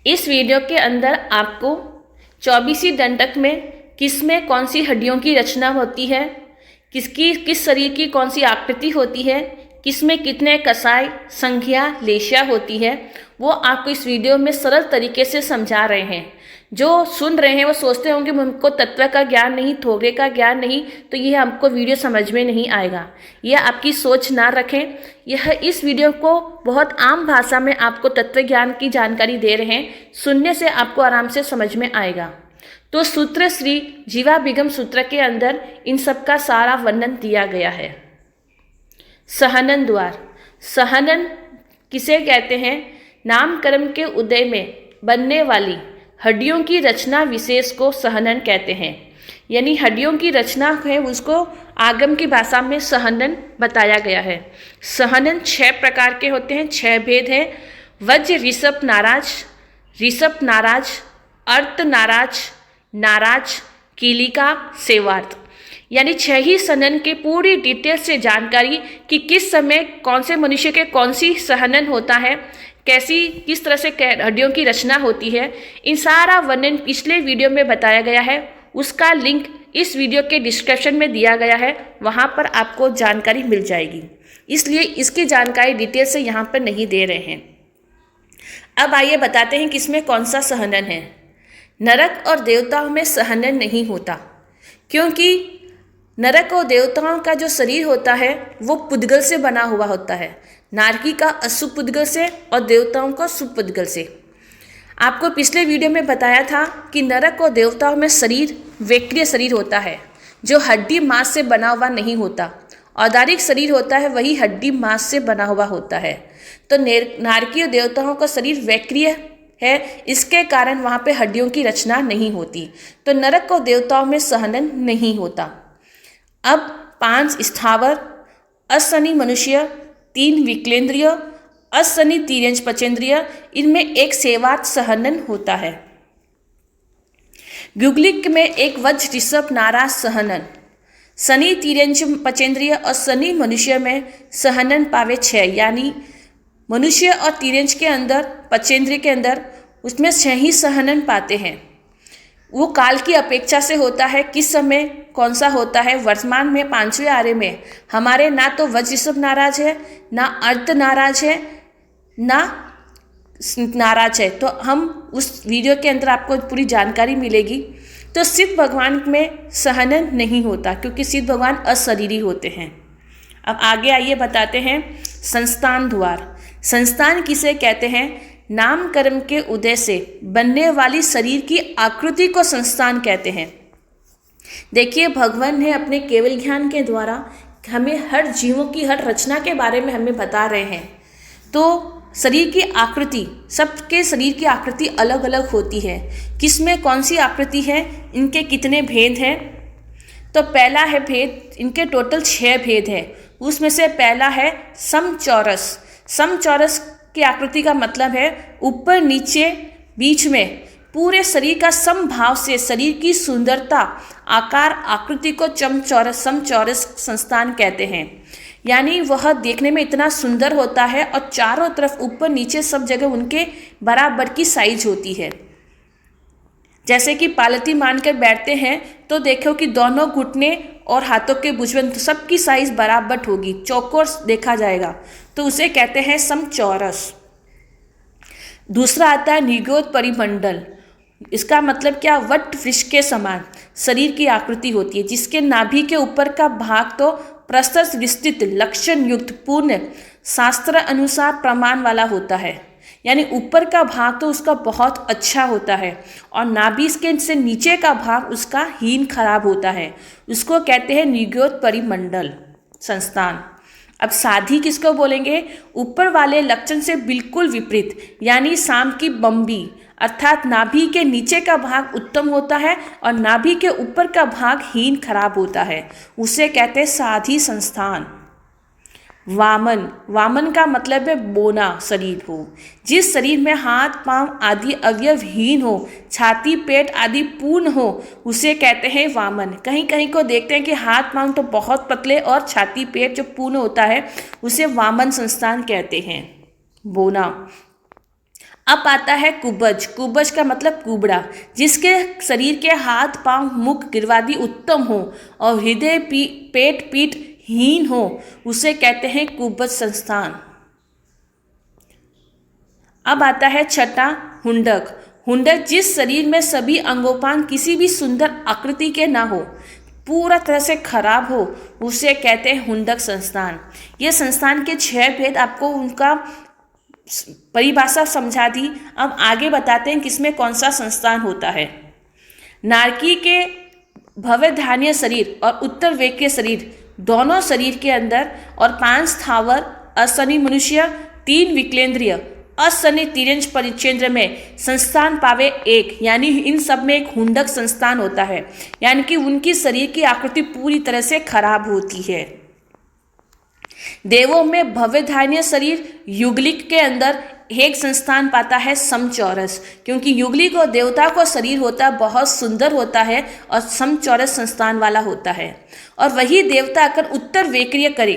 इस वीडियो के अंदर आपको 24 दंडक में किसमें कौन सी हड्डियों की रचना होती है, किस शरीर की कौन सी आकृति होती है, किसमें कितने कसाय, संख्या, लेशिया होती है, वो आपको इस वीडियो में सरल तरीके से समझा रहे हैं। जो सुन रहे हैं वो सोचते होंगे हमको तत्व का ज्ञान नहीं, थोड़े का ज्ञान नहीं, तो यह हमको वीडियो समझ में नहीं आएगा। यह आपकी सोच ना रखें। यह इस वीडियो को बहुत आम भाषा में आपको तत्व ज्ञान की जानकारी दे रहे हैं, सुनने से आपको आराम से समझ में आएगा। तो सूत्र श्री जीवाभिगम सूत्र के अंदर इन सब का सारा वर्णन दिया गया है। सहनन द्वार। सहनन किसे कहते हैं? नामकर्म के उदय में बनने वाली हड्डियों की रचना विशेष को सहनन कहते हैं। यानी हड्डियों की रचना है उसको आगम की भाषा में सहनन बताया गया है। सहनन 6 प्रकार के होते हैं, 6 भेद हैं। वज्र, ऋषभ, नाराज, अर्थ नाराज, नाराज, कीलिका, सेवार्थ। यानी 6 ही सहनन के पूरी डिटेल से जानकारी कि किस समय कौन से मनुष्य के कौन सी सहनन होता है, किस तरह से हड्डियों की रचना होती है, इन सारा वर्णन पिछले वीडियो में बताया गया है। उसका लिंक इस वीडियो के डिस्क्रिप्शन में दिया गया है, वहाँ पर आपको जानकारी मिल जाएगी। इसलिए इसकी जानकारी डिटेल से यहाँ पर नहीं दे रहे हैं। अब आइए बताते हैं कि इसमें कौन सा सहनन है। नरक और देवताओं में सहनन नहीं होता, क्योंकि नरक और देवताओं का जो शरीर होता है वो पुद्गल से बना हुआ होता है। नारकी का अशुभ पुद्गल से और देवताओं का शुभ पुद्गल से। आपको पिछले वीडियो में बताया था कि नरक और देवताओं में शरीर वैक्रिय शरीर होता है, जो हड्डी मांस से बना हुआ नहीं होता। औदारिक शरीर होता है वही हड्डी मांस से बना हुआ होता है। तो नारकी और देवताओं का शरीर वैक्रिय है, इसके कारण वहाँ पे हड्डियों की रचना नहीं होती। तो नरक और देवताओं में सहनन नहीं होता। अब 5 स्थावर, असनी मनुष्य, 3 विकलेंद्रिय, असनी तिर्यंच पचेंद्रिय, इनमें एक सेवार्थ सहनन होता है। गुगलिक में एक वज्र, ऋषभ, नाराज सहनन। शनि तिर्यंच पचेंद्रिय और शनि मनुष्य में सहनन पावे 6। यानी मनुष्य और तिर्यंच के अंदर, पचेंद्रिय के अंदर उसमें 6 ही सहनन पाते हैं। वो काल की अपेक्षा से होता है, किस समय कौन सा होता है। वर्तमान में 5वें आर्य में हमारे ना तो वज्र ऋषभ नाराज है, ना अर्ध नाराज है, ना नाराज है। तो हम उस वीडियो के अंदर आपको पूरी जानकारी मिलेगी। तो सिद्ध भगवान में सहनन नहीं होता, क्योंकि सिद्ध भगवान अशरीरी होते हैं। अब आगे आइए बताते हैं संस्थान द्वार। संस्थान किसे कहते हैं? नाम कर्म के उदय से बनने वाली शरीर की आकृति को संस्थान कहते हैं। देखिए, भगवान ने अपने केवल ज्ञान के द्वारा हमें हर जीवों की हर रचना के बारे में हमें बता रहे हैं। तो शरीर की आकृति, सबके शरीर की आकृति अलग अलग होती है। किसमें कौन सी आकृति है, इनके कितने भेद हैं? तो पहला है भेद, इनके टोटल 6 भेद है। उसमें से पहला है समचौरस। समचौरस की आकृति का मतलब है ऊपर नीचे बीच में पूरे शरीर का समभाव से शरीर की सुंदरता, आकार, आकृति को समचौरस संस्थान कहते हैं। यानी वह देखने में इतना सुंदर होता है और चारों तरफ ऊपर नीचे सब जगह उनके बराबर की साइज होती है। जैसे कि पालती मानकर बैठते हैं तो देखो कि दोनों घुटने और हाथों के भुजबंद सबकी साइज बराबर होगी, चौकोर देखा जाएगा, तो उसे कहते हैं समचौरस। दूसरा आता है निगोद परिमंडल। इसका मतलब क्या? वट वृक्ष के समान शरीर की आकृति होती है, जिसके नाभि के ऊपर का भाग तो प्रस्तुत विस्तृत लक्षण युक्त पूर्ण शास्त्र अनुसार प्रमाण वाला होता है। यानी ऊपर का भाग तो उसका बहुत अच्छा होता है और नाभि के से नीचे का भाग उसका हीन खराब होता है। उसको कहते हैं निगोद परिमंडल संस्थान। अब साधी किसको बोलेंगे? ऊपर वाले लक्षण से बिल्कुल विपरीत, यानी शाम की बम्बी, अर्थात नाभि के नीचे का भाग उत्तम होता है और नाभि के ऊपर का भाग हीन खराब होता है। उसे कहते हैं साधी संस्थान। वामन, वामन का मतलब है बोना शरीर हो। जिस शरीर में हाथ पांव आदि अवयवहीन हो, छाती पेट आदि पूर्ण हो, उसे कहते हैं वामन। कहीं कहीं को देखते हैं कि हाथ पांव तो बहुत पतले और छाती पेट जो पूर्ण होता है उसे वामन संस्थान कहते हैं, बोना। अब आता है कुब्बज। कुब्बज का मतलब कुबड़ा, जिसके शरीर के हाथ पांव मुख गिरवादी उत्तम हो और हृदय पेट पीठ हीन हो, उसे कहते हैं कुब्बज संस्थान। अब आता है छठा हुंडक। हुंडक जिस शरीर में सभी अंगोपांग किसी भी सुंदर आकृति के ना हो, पूरा तरह से खराब हो, उसे कहते हैं हुंडक संस्थान। ये संस्थान के 6 भेद आपको उनका परिभाषा समझा दी। अब आगे बताते हैं किसमें कौन सा संस्थान होता है। नारकी के भव्य धान्य शरीर और उत्तर वेग के शरीर, दोनों शरीर के अंदर, और 5 स्थावर असनी मनुष्य, 3 विकलेंद्रिय असनी तिर्यंच परिचेंद्र में संस्थान पावे एक, यानी इन सब में एक हुंडक संस्थान होता है, यानी कि उनकी शरीर की आकृति पूरी तरह से खराब होती है। देवों में भव्य धान्य शरीर युगलिक के अंदर एक संस्थान पाता है समचौरस, क्योंकि युगलिक और देवता का शरीर होता है बहुत सुंदर होता है और समचौरस संस्थान वाला होता है। और वही देवता अगर उत्तर वेक्रिय करे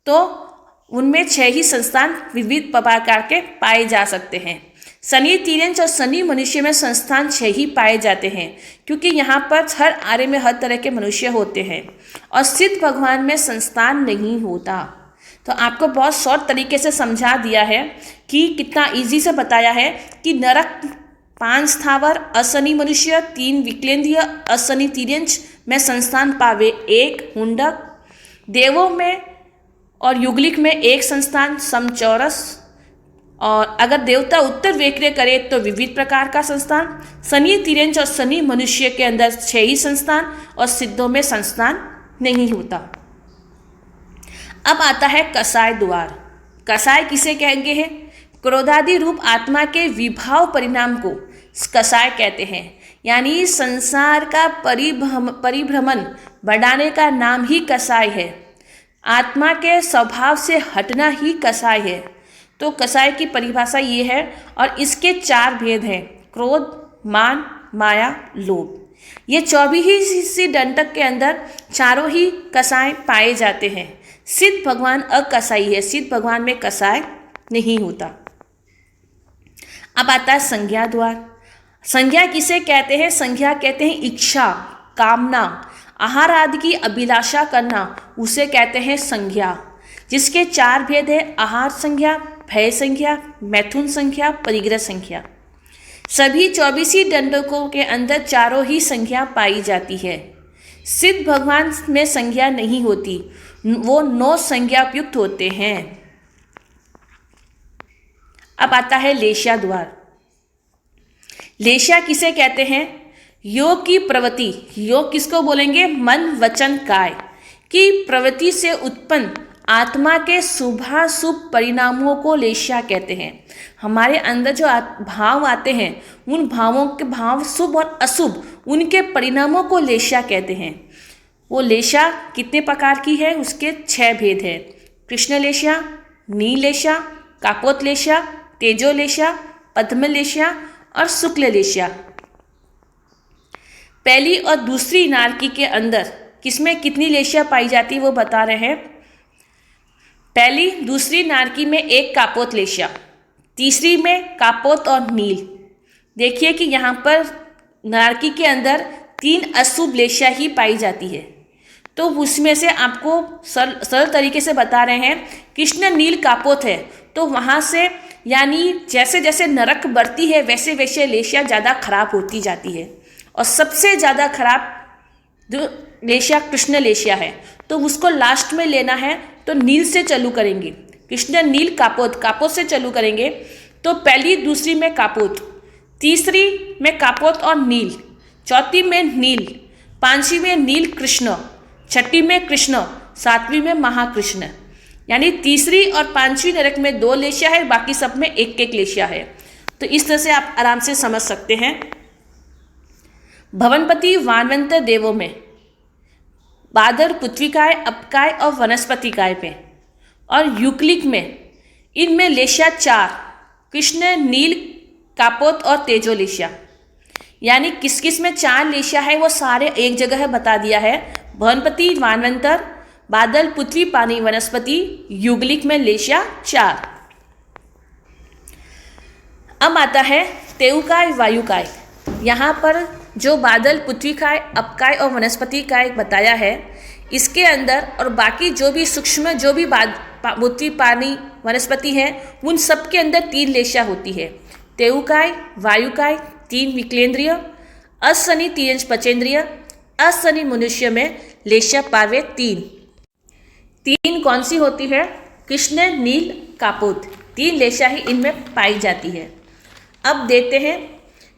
तो उनमें 6 ही संस्थान विविध प्रकार के पाए जा सकते हैं। शनि तिर्यंच और शनि मनुष्य में संस्थान 6 ही पाए जाते हैं, क्योंकि यहाँ पर हर आर्य में हर तरह के मनुष्य होते हैं, और सिद्ध भगवान में संस्थान नहीं होता। तो आपको बहुत शॉर्ट तरीके से समझा दिया है कि कितना इजी से बताया है कि नरक 5 स्थावर असनी मनुष्य, 3 विकलेंद्रिय असनी तिर्यंच में संस्थान पावे एक हुंडक, देवों में और युगलिक में एक संस्थान समचौरस, और अगर देवता उत्तर वेक्रिय करे तो विविध प्रकार का संस्थान, शनि तिर्यंच और शनि मनुष्य के अंदर 6 ही संस्थान, और सिद्धों में संस्थान नहीं होता। अब आता है कसाय द्वार। कसाय किसे कहेंगे है? क्रोधादि रूप आत्मा के विभाव परिणाम को कसाय कहते हैं, यानी संसार का परिभ्रमण बढ़ाने का नाम ही कसाय है। आत्मा के स्वभाव से हटना ही कसाय है। तो कसाय की परिभाषा ये है, और इसके 4 भेद हैं: क्रोध, मान, माया, लोभ। ये 24 ही दंडक के अंदर चारों ही कसाय पाए जाते हैं। सिद्ध भगवान अकसाई है, सिद्ध भगवान में कसाय नहीं होता। अब आता है संज्ञा द्वार। संज्ञा किसे कहते हैं? संज्ञा कहते हैं इच्छा, कामना, आहार आदि की अभिलाषा करना, उसे कहते हैं संज्ञा, जिसके 4 भेद है: आहार संज्ञा, भय संज्ञा, मैथुन संज्ञा, परिग्रह संज्ञा। सभी 24 दंडकों के अंदर चारों ही संज्ञा पाई जाती है। सिद्ध भगवान में संज्ञा नहीं होती, वो 9 संज्ञायुक्त होते हैं। अब आता है लेशा द्वार। लेशा किसे कहते हैं? योग की प्रवृत्ति, योग किसको बोलेंगे? मन, वचन, काय की प्रवृत्ति से उत्पन्न आत्मा के शुभाशुभ परिणामों को लेशा कहते हैं। हमारे अंदर जो भाव आते हैं, उन भावों के भाव शुभ और अशुभ, उनके परिणामों को लेशा कहते हैं। वो लेशा कितने प्रकार की है? उसके 6 भेद है: कृष्ण लेशा, नीलेशा, कापोतलेशा, तेजोलेशा, पद्मलेशा और शुक्ल लेशा। पहली और दूसरी नारकी के अंदर किसमें कितनी लेशा पाई जाती है वो बता रहे हैं। पहली दूसरी नारकी में 1 कापोत लेशा, तीसरी में कापोत और नील। देखिए कि यहाँ पर नारकी के अंदर 3 अशुभ लेशा ही पाई जाती है, तो उसमें से आपको सरल तरीके से बता रहे हैं। कृष्ण नील कापोत है, तो वहाँ से यानी जैसे जैसे नरक बढ़ती है वैसे वैसे लेशा ज़्यादा खराब होती जाती है, और सबसे ज़्यादा खराब जो लेशा कृष्ण लेशा है, तो उसको लास्ट में लेना है तो नील से चालू करेंगे। कृष्ण नील कापोत, कापोत से चालू करेंगे तो पहली दूसरी में कापोत, तीसरी में कापोत और नील, चौथी में नील, 5वीं में नील कृष्ण, 6ठी में कृष्ण, 7वीं में महाकृष्ण। यानी तीसरी और 5वीं नरक में 2 लेशा है, बाकी सब में 1-1 लेशा है। तो इस तरह से आप आराम से समझ सकते हैं। भवनपति वानवंत देवों में बादर पृथ्वीकाय, अपकाय और वनस्पतिकाय पे, और युक्लिक में इनमें लेशा 4: कृष्ण, नील, कापोत और तेजोलेशा। यानी किस किस में 4 लेशा है वो सारे एक जगह बता दिया है। भवनपति वानवंतर, बादल, पृथ्वी, पानी, वनस्पति, युगलिक में लेशा 4। अब आता है तेऊकाय वायुकाय। यहाँ पर जो बादल, पृथ्वीकाय, अपकाय और वनस्पति काय बताया है, इसके अंदर और बाकी जो भी सूक्ष्म जो भी पृथ्वी, पानी, वनस्पति है, उन सब के अंदर 3 लेशा होती है। तेऊकाय, वायुकाय, 3 विकलेंद्रिय, असनी तिर्यंश पचेंद्रिय, असनी मनुष्य में लेशा पावे 3 कौन सी होती है? कृष्ण, नील, कापोत, 3 लेशा ही इनमें पाई जाती है। अब देते हैं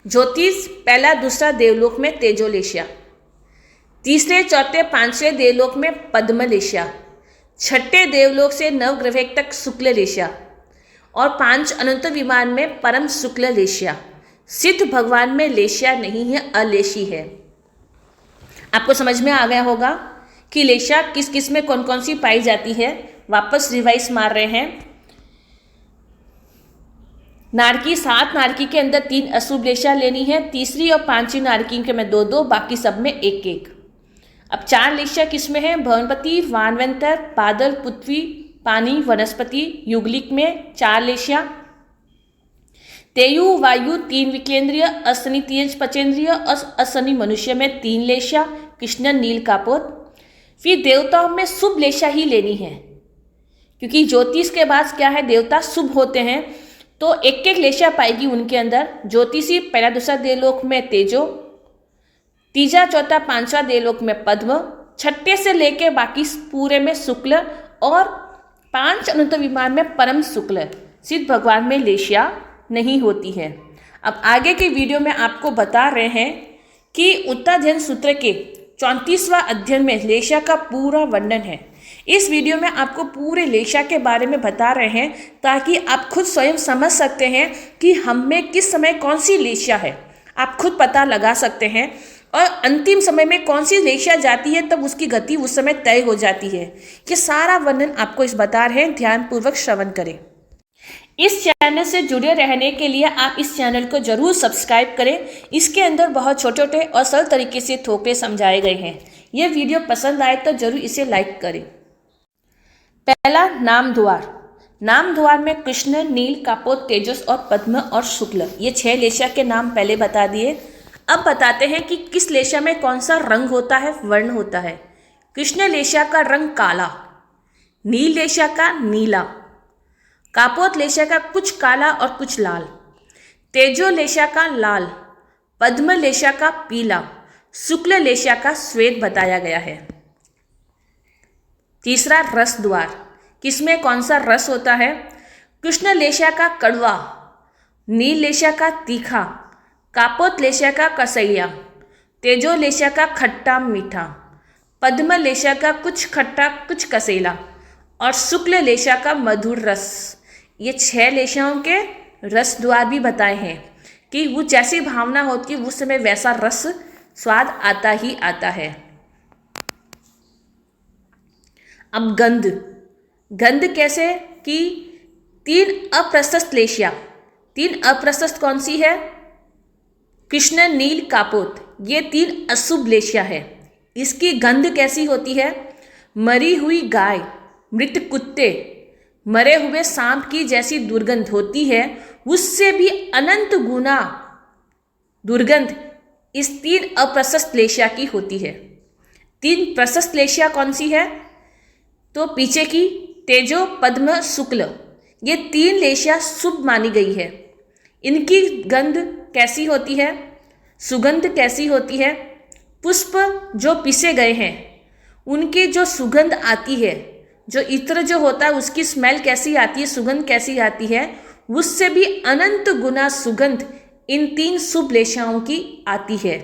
ज्योतिष, पहला दूसरा देवलोक में तेजोलेशा, तीसरे चौथे पांचवें देवलोक में पद्मलेशा, छठे देवलोक से नवग्रह तक शुक्ल लेशा और 5 अनंत विमान में परम शुक्ल लेशा। सिद्ध भगवान में लेशा नहीं है, अलेशी है। आपको समझ में आ गया होगा कि लेशा किस किस में कौन कौन सी पाई जाती है। वापस रिवाइज मार रहे हैं। नारकी, 7 नारकी के अंदर 3 अशुभ लेशा लेनी है, तीसरी और 5वीं नारकी के में 2-2, बाकी सब में 1-1। अब 4 लेशा किसमें है? भवनपति, वानवंतर, बादल, पृथ्वी, पानी, वनस्पति, युगलिक में 4 लेशा। तेयु वायु 3 विकेंद्रीय, असनी तिर्यंश पचेंद्रिय, असनी मनुष्य में 3 लेशा, कृष्ण, नील, कापोत। फिर देवताओं में शुभ लेशा ही लेनी है, क्योंकि ज्योतिष के बाद क्या है, देवता शुभ होते हैं, तो 1-1 लेशा पाएगी उनके अंदर। ज्योतिषी पहला दूसरा देवलोक में तेजो, तीसरा चौथा पांचवा देवलोक में पद्म, छठे से लेके बाकी पूरे में शुक्ल और 5 अनंत विमान में परम शुक्ल। सिद्ध भगवान में लेशा नहीं होती है। अब आगे के वीडियो में आपको बता रहे हैं कि उत्तराध्ययन सूत्र के 34वां अध्ययन में लेशा का पूरा वर्णन है। इस वीडियो में आपको पूरे लेशा के बारे में बता रहे हैं ताकि आप खुद स्वयं समझ सकते हैं कि हम में किस समय कौन सी लेशा है। आप खुद पता लगा सकते हैं और अंतिम समय में कौन सी लेशा जाती है, तब उसकी गति उस समय तय हो जाती है। ये सारा वर्णन आपको इस बता रहे हैं, ध्यानपूर्वक श्रवण करें। इस चैनल से जुड़े रहने के लिए आप इस चैनल को जरूर सब्सक्राइब करें। इसके अंदर बहुत छोटे छोटे और सरल तरीके से थोपड़े समझाए गए हैं। यह वीडियो पसंद आए तो जरूर इसे लाइक करें। पहला, नाम द्वार। नाम द्वार में कृष्ण, नील, कापोत, तेजस और पद्म और शुक्ल, ये 6 लेशा के नाम पहले बता दिए। अब बताते हैं कि किस लेशा में कौन सा रंग होता है, वर्ण होता है। कृष्ण लेशा का रंग काला, नील लेशा का नीला, कापोत लेशा का कुछ काला और कुछ लाल, तेजो लेशा का लाल, पद्म लेशा का पीला, शुक्ल लेशा का श्वेत बताया गया है। तीसरा, रस द्वार। किसमें कौन सा रस होता है? कृष्ण लेशा का कड़वा, नील लेशा का तीखा, कापोत लेशा का कसैया, तेजो लेशा का खट्टा मीठा, पद्म लेशा का कुछ खट्टा कुछ कसेला और शुक्ल लेशा का मधुर रस। ये 6 लेशाओं के रस द्वार भी बताए हैं कि वो जैसी भावना होती है उस समय वैसा रस स्वाद आता ही आता है। अब गंध। गंध कैसे कि 3 अप्रशस्त लेशा। 3 अप्रशस्त कौन सी है? कृष्ण, नील, कापोत, ये 3 अशुभ लेशा है। इसकी गंध कैसी होती है? मरी हुई गाय, मृत कुत्ते, मरे हुए सांप की जैसी दुर्गंध होती है, उससे भी अनंत गुना दुर्गंध इस 3 अप्रशस्त लेशा की होती है। 3 प्रशस्त लेशा कौन सी है? तो पीछे की तेजो, पद्म, शुक्ल, ये 3 लेशा शुभ मानी गई है। इनकी गंध कैसी होती है? सुगंध कैसी होती है? पुष्प जो पिसे गए हैं उनकी जो सुगंध आती है, जो इत्र जो होता है उसकी स्मेल कैसी आती है, सुगंध कैसी आती है, उससे भी अनंत गुना सुगंध इन 3 शुभ लेशाओं की आती है।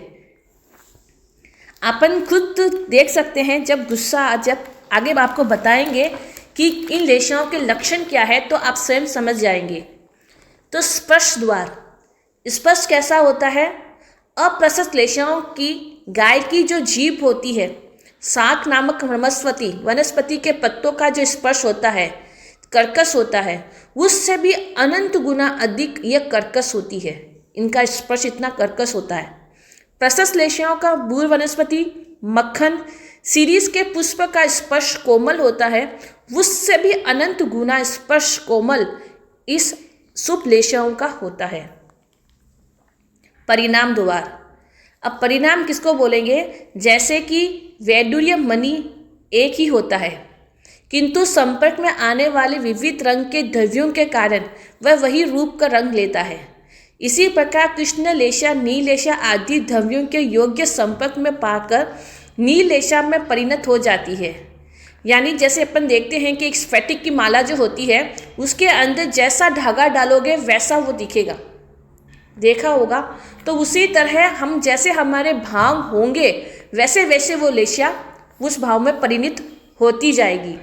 अपन खुद देख सकते हैं, जब गुस्सा, जब आगे आपको बताएंगे कि इन लेशाओं के लक्षण क्या है तो आप स्वयं समझ जाएंगे। तो स्पर्श द्वार। स्पर्श कैसा होता है? अप्रशस्त लेशाओं की गाय की जो जीभ होती है, शाक नामक वनस्पति के पत्तों का जो स्पर्श होता है, कर्कश होता है, उससे भी अनंत गुना अधिक यह कर्कश होती है। इनका स्पर्श इतना कर्कश होता है। प्रशस्त लेशाओं का बूर वनस्पति, मक्खन, सीरीज के पुष्प का स्पर्श कोमल होता है, उससे भी अनंत गुना स्पर्श कोमल इस शुभ लेशाओं का होता है। परिणाम द्वार। अब परिणाम किसको बोलेंगे? जैसे कि वैडूर्य मणि एक ही होता है, किंतु संपर्क में आने वाले विविध रंग के द्रव्यों के कारण वह वही रूप का रंग लेता है। इसी प्रकार कृष्ण लेशा, नीलेशा आदि द्रव्यों के योग्य संपर्क में पाकर नीलेशा में परिणत हो जाती है। यानी जैसे अपन देखते हैं कि एक स्फटिक की माला जो होती है उसके अंदर जैसा धागा डालोगे वैसा वो दिखेगा, देखा होगा। तो उसी तरह हम जैसे हमारे भाव होंगे वैसे वैसे वो लेशा उस भाव में परिणत होती जाएगी।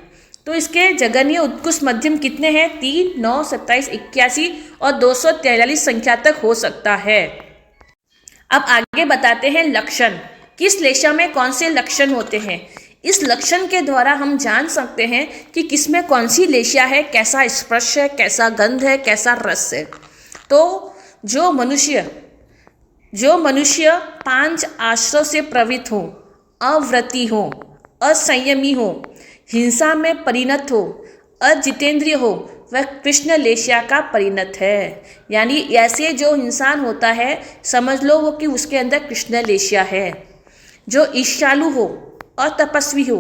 तो इसके जगन्य उत्कृष्ट मध्यम कितने हैं? 3, 9, 27, 81 और 243 संख्या तक हो सकता है। अब आगे बताते हैं लक्षण। किस लेशा में कौन से लक्षण होते हैं? इस लक्षण के द्वारा हम जान सकते हैं कि किसमें कौन सी लेशा है, कैसा स्पर्श है, कैसा गंध है, कैसा रस है। तो जो मनुष्य 5 आश्रव से प्रवृत्त हो, अव्रती हो, असंयमी हो, हिंसा में परिणत हो, अजितेंद्रिय हो, वह कृष्ण लेशा का परिणत है। यानी ऐसे जो इंसान होता है समझ लो वो कि उसके अंदर कृष्ण लेशा है। जो ईर्ष्यालु हो, अतपस्वी हो,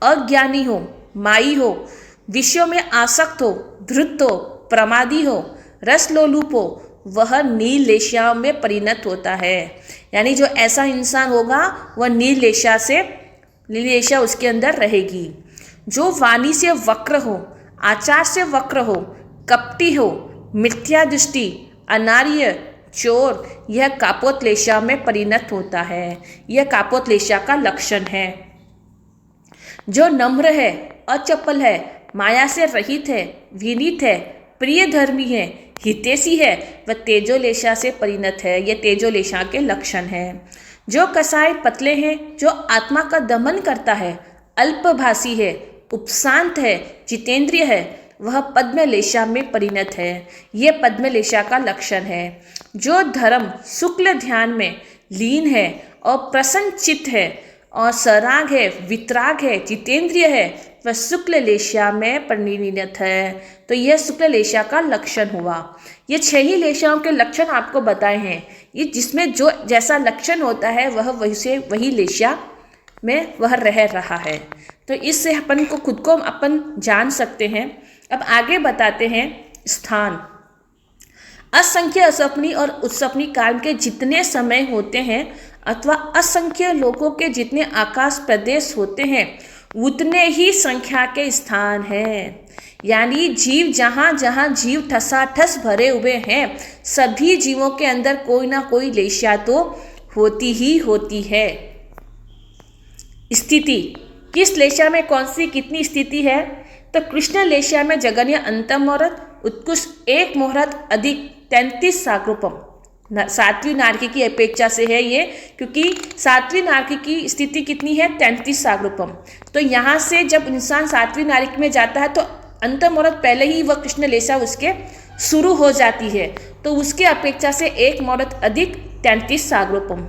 अज्ञानी हो, माई हो, विषयों में आसक्त हो, धृत हो, प्रमादी हो, रसलोलुप हो, वह नीलेशा में परिणत होता है। यानी जो ऐसा इंसान होगा वह नीलेशा उसके अंदर रहेगी। जो वाणी से वक्र हो, आचार से वक्र हो, कपटी हो, मिथ्या दृष्टि, अनार्य, चोर, यह कापोतलेशा में परिणत होता है। यह कापोतलेशा का लक्षण है। जो नम्र है, अचपल है, माया से रहित है, विनीत है, प्रिय धर्मी है, हितैषी है, वह तेजोलेशा से परिणत है। यह तेजोलेशा के लक्षण है। जो कसाय पतले हैं, जो आत्मा का दमन करता है, अल्पभाषी है, उपशांत है, जितेंद्रिय है, वह पद्मलेशा में परिणत है। यह पद्मलेशा का लक्षण है। जो धर्म शुक्ल ध्यान में लीन है और प्रसन्न चित्त है और सराग है, वितराग है, जितेंद्रिय है, वह शुक्ल लेशा में परिणत है। तो यह शुक्ल लेशा का लक्षण हुआ। ये 6 ही लेशाओं के लक्षण आपको बताए हैं। ये जिसमें जो जैसा लक्षण होता है वह वही लेशा में वह रह रहा है। तो इससे अपन को खुद को अपन जान सकते हैं। अब आगे बताते हैं स्थान। असंख्य असपनी और उत्सपनी काल के जितने समय होते हैं अथवा असंख्य लोगों के जितने आकाश प्रदेश होते हैं उतने ही संख्या के स्थान हैं। यानी जीव जहाँ जहाँ जीव ठसाठस भरे हुए हैं सभी जीवों के अंदर कोई ना कोई लेशा तो होती ही होती है। स्थिति। किस लेशा में कौन सी कितनी स्थिति है? तो कृष्ण लेशा में जगन्य अंतम मुहूर्त, उत्कृष्ट 1 मुहूर्त अधिक 33 साग्रोपम। 7वीं नारकी की अपेक्षा से है ये, क्योंकि 7वीं नारकी की स्थिति कितनी है? 33 साग्रोपम। तो यहाँ से जब इंसान 7वीं नारकी में जाता है तो अंतम मुहूर्त पहले ही वह कृष्ण लेशा उसके शुरू हो जाती है। तो उसके अपेक्षा से 1 मुहूर्त अधिक 33 साग्रोपम।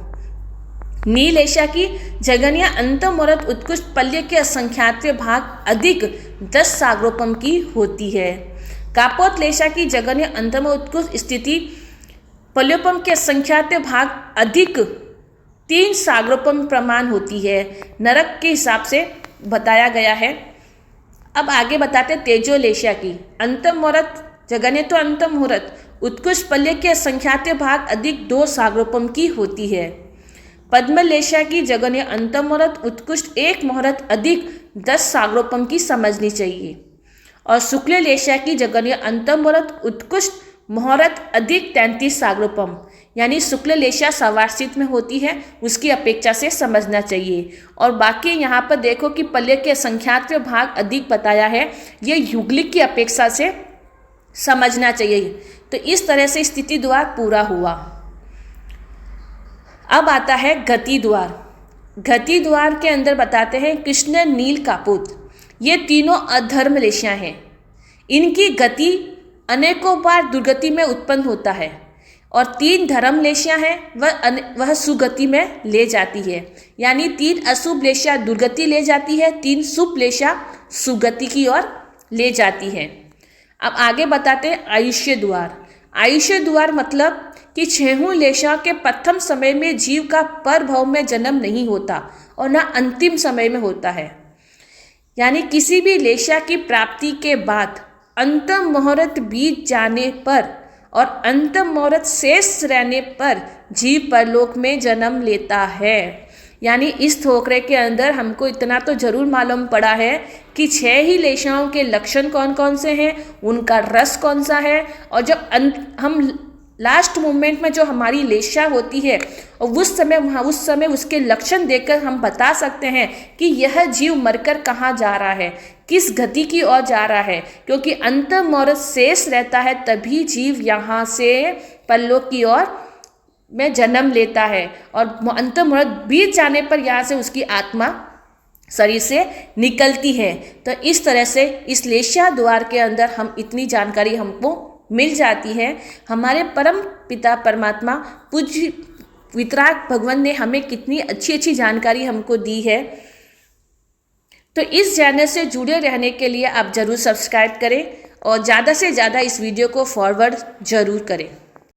नीलेशा की जगन्य अंतम मुहूर्त उत्कृष्ट पल्य के असंख्यात भाग अधिक 10 साग्रोपम की होती है। कापोतलेशा की जगन्य अंतम उत्कृष्ट स्थिति पल्योपम के असंख्यात भाग अधिक 3 साग्रोपम प्रमाण होती है। नरक के हिसाब से बताया गया है। अब आगे बताते तेजोलेशा की अंतम मुहूर्त जगन्य तो अंतम मुहूर्त उत्कृष्ट पल्य के असंख्यात भाग अधिक 2 साग्रोपम की होती है। पद्मलेशा की जगन्य अंतम मुहूर्त उत्कृष्ट 1 मुहूर्त अधिक 10 साग्रोपम की समझनी चाहिए। और शुक्ल लेशा की जगन्य अंतम मुहूर्त उत्कृष्ट मुहूर्त अधिक 33 साग्रोपम, यानी शुक्ल लेशा सवार्षित में होती है उसकी अपेक्षा से समझना चाहिए। और बाकी यहाँ पर देखो कि पल्य के असंख्यात भाग अधिक बताया है, ये युगलिक की अपेक्षा से समझना चाहिए। तो इस तरह से स्थिति द्वार पूरा हुआ। अब आता है गति द्वार। गति द्वार के अंदर बताते हैं कृष्ण, नील, कापूत, ये तीनों अधर्म लेशा हैं। इनकी गति अनेकों बार दुर्गति में उत्पन्न होता है। और 3 धर्म लेशा हैं वह सुगति में ले जाती है। यानी 3 अशुभ लेशा दुर्गति ले जाती है, 3 शुभ लेशा सुगति की ओर ले जाती है। अब आगे बताते हैं आयुष्य द्वार। आयुष्य द्वार मतलब कि छहों लेशा के प्रथम समय में जीव का परभव में जन्म नहीं होता और न अंतिम समय में होता है। यानी किसी भी लेशा की प्राप्ति के बाद अंतम मुहूर्त बीत जाने पर और अंतम मुहूर्त शेष रहने पर जीव परलोक में जन्म लेता है। यानी इस ठोकरे के अंदर हमको इतना तो जरूर मालूम पड़ा है कि 6 ही लेशाओं के लक्षण कौन कौन से हैं, उनका रस कौन सा है, और जब हम लास्ट मोमेंट में जो हमारी लेशा होती है और उस समय उसके लक्षण देखकर हम बता सकते हैं कि यह जीव मरकर कहाँ जा रहा है, किस गति की ओर जा रहा है, क्योंकि अंतम मुहूर्त शेष रहता है तभी जीव यहाँ से परलोक की ओर में जन्म लेता है और अंतम मुहूर्त बीत जाने पर यहाँ से उसकी आत्मा शरीर से निकलती है। तो इस तरह से इस लेशा द्वार के अंदर हम इतनी जानकारी हमको मिल जाती है। हमारे परम पिता परमात्मा पूज्य वितराग भगवान ने हमें कितनी अच्छी अच्छी जानकारी हमको दी है। तो इस चैनल से जुड़े रहने के लिए आप ज़रूर सब्सक्राइब करें और ज़्यादा से ज़्यादा इस वीडियो को फॉरवर्ड ज़रूर करें।